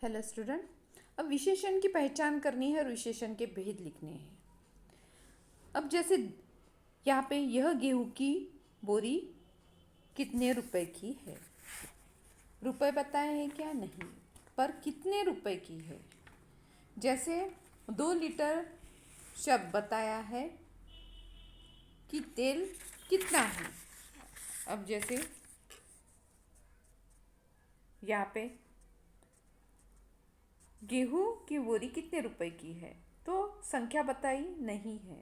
Hello student. अब विशेषण की पहचान करनी है और विशेषण के भेद लिखने हैं। अब जैसे यहाँ पे यह गेहूं की बोरी कितने रुपए की है। रुपए बताए हैं क्या? नहीं, पर कितने रुपए की है। जैसे 2 लीटर शब्द बताया है कि तेल कितना है। अब जैसे यहाँ पे गेहूं की बोरी कितने रुपए की है, तो संख्या बताई नहीं है।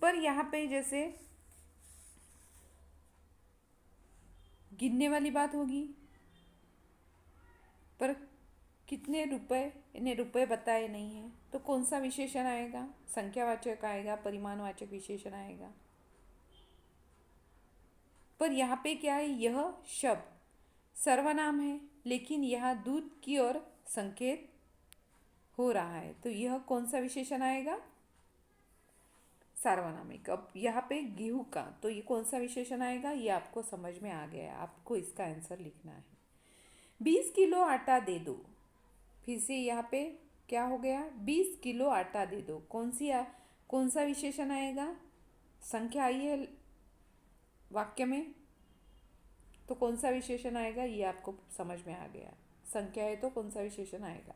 पर यहाँ पे जैसे गिनने वाली बात होगी, पर कितने रुपए, इन्हें रुपए बताए नहीं है, तो कौन सा विशेषण आएगा? संख्यावाचक आएगा, परिमाणवाचक विशेषण आएगा। पर यहाँ पे क्या है, यह शब्द सर्वनाम है, लेकिन यहाँ दूध की ओर संकेत हो रहा है, तो यह कौन सा विशेषण आएगा? सार्वनामिक। अब यहाँ पे गेहूं का, तो ये कौन सा विशेषण आएगा? ये आपको समझ में आ गया, आपको इसका आंसर लिखना है। 20 किलो आटा दे दो। फिर से यहाँ पे क्या हो गया? 20 किलो आटा दे दो। कौन सा विशेषण आएगा? संख्या आई है वाक्य में, तो कौन सा विशेषण आएगा ये आपको समझ में आ गया। संख्या है तो कौन सा विशेषण आएगा।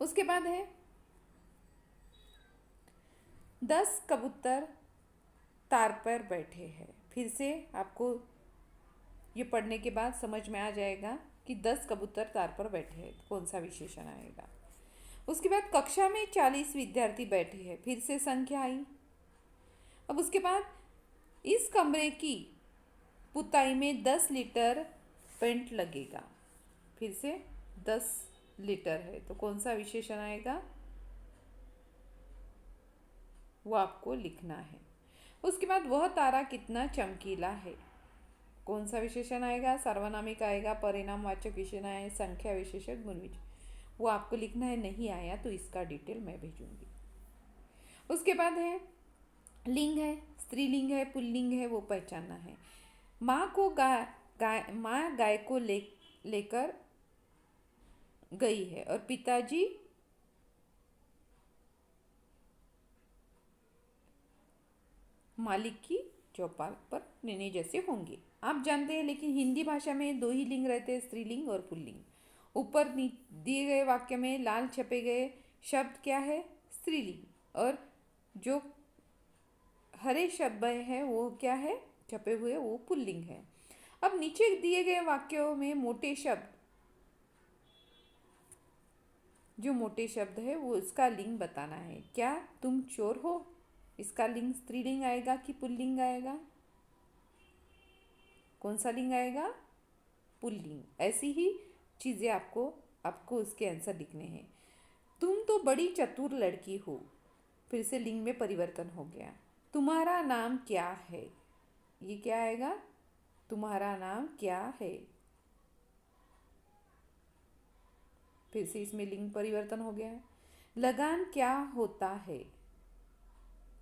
उसके बाद है 10 कबूतर तार पर बैठे हैं। फिर से आपको ये पढ़ने के बाद समझ में आ जाएगा कि 10 कबूतर तार पर बैठे हैं, तो कौन सा विशेषण आएगा। उसके बाद कक्षा में 40 विद्यार्थी बैठे हैं। फिर से संख्या आई। अब उसके बाद इस कमरे की पुताई में 10 लीटर पेंट लगेगा। फिर से 10 लीटर है, तो कौन सा विशेषण आएगा वो आपको लिखना है। उसके बाद वह तारा कितना चमकीला है। कौन सा विशेषण आएगा? सार्वनामिक आएगा, परिणामवाचक विशेषण आए, संख्या विशेषण, गुण विशेषण, वो आपको लिखना है। नहीं आया तो इसका डिटेल मैं भेजूंगी। उसके बाद है लिंग है, स्त्रीलिंग है, पुल्लिंग है, वो पहचानना है। माँ गाय को लेकर गई है और पिताजी मालिक की चौपाल पर लेने जैसे होंगे। आप जानते हैं, लेकिन हिंदी भाषा में 2 ही लिंग रहते हैं, स्त्रीलिंग और पुल्लिंग। ऊपर दिए गए वाक्य में लाल छपे गए शब्द क्या है? स्त्रीलिंग। और जो हरे शब्द है वो क्या है? छपे हुए वो पुल्लिंग है। अब नीचे दिए गए वाक्यों में जो मोटे शब्द है वो इसका लिंग बताना है। क्या तुम चोर हो, इसका लिंग स्त्रीलिंग आएगा कि पुल्लिंग आएगा? कौन सा लिंग आएगा? पुल्लिंग। ऐसी ही चीज़ें आपको उसके आंसर लिखने हैं। तुम तो बड़ी चतुर लड़की हो। फिर से लिंग में परिवर्तन हो गया। तुम्हारा नाम क्या है, ये क्या आएगा? तुम्हारा नाम क्या है। फिर से इसमें लिंग परिवर्तन हो गया है। लगान क्या होता है।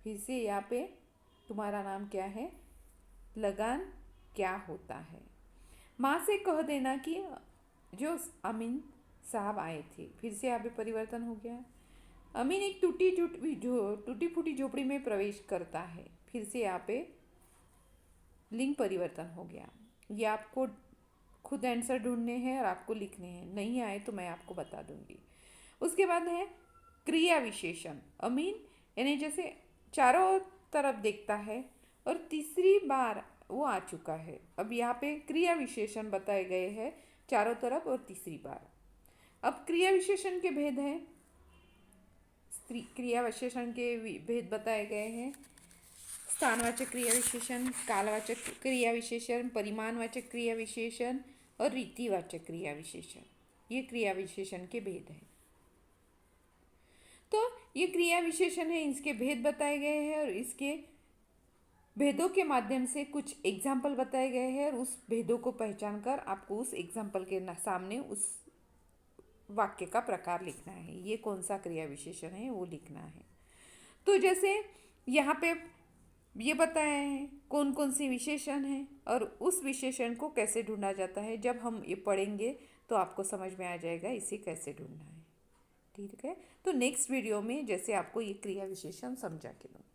फिर से यहाँ पे तुम्हारा नाम क्या है, लगान क्या होता है। माँ से कह देना कि जो अमीन साहब आए थे। फिर से यहाँ पे परिवर्तन हो गया। अमीन एक टूटी फूटी झोपड़ी में प्रवेश करता है। फिर से यहाँ पे लिंग परिवर्तन हो गया। ये आपको खुद आंसर ढूंढने हैं और आपको लिखने हैं। नहीं आए तो मैं आपको बता दूंगी। उसके बाद है क्रिया विशेषण। अमीन यानी जैसे चारों तरफ देखता है और तीसरी बार वो आ चुका है। अब यहाँ पे क्रिया विशेषण बताए गए हैं, चारों तरफ और तीसरी बार। अब क्रिया विशेषण के भेद हैं, क्रिया विशेषण के भेद बताए गए हैं। स्थानवाचक क्रिया विशेषण, कालवाचक क्रिया विशेषण, परिमाणवाचक क्रिया विशेषण और रीतिवाचक क्रिया विशेषण। ये क्रिया विशेषण के भेद हैं। तो ये क्रिया विशेषण है, इसके भेद बताए गए हैं और इसके भेदों के माध्यम से कुछ एग्जाम्पल बताए गए हैं और उस भेदों को पहचान कर आपको उस एग्जाम्पल के सामने उस वाक्य का प्रकार लिखना है। ये कौन सा क्रिया विशेषण है वो लिखना है। तो जैसे यहाँ पे ये बताया है कौन कौन सी विशेषण हैं और उस विशेषण को कैसे ढूंढा जाता है। जब हम ये पढ़ेंगे तो आपको समझ में आ जाएगा इसे कैसे ढूंढना है। ठीक है, तो नेक्स्ट वीडियो में जैसे आपको ये क्रिया विशेषण समझा के दूँगी।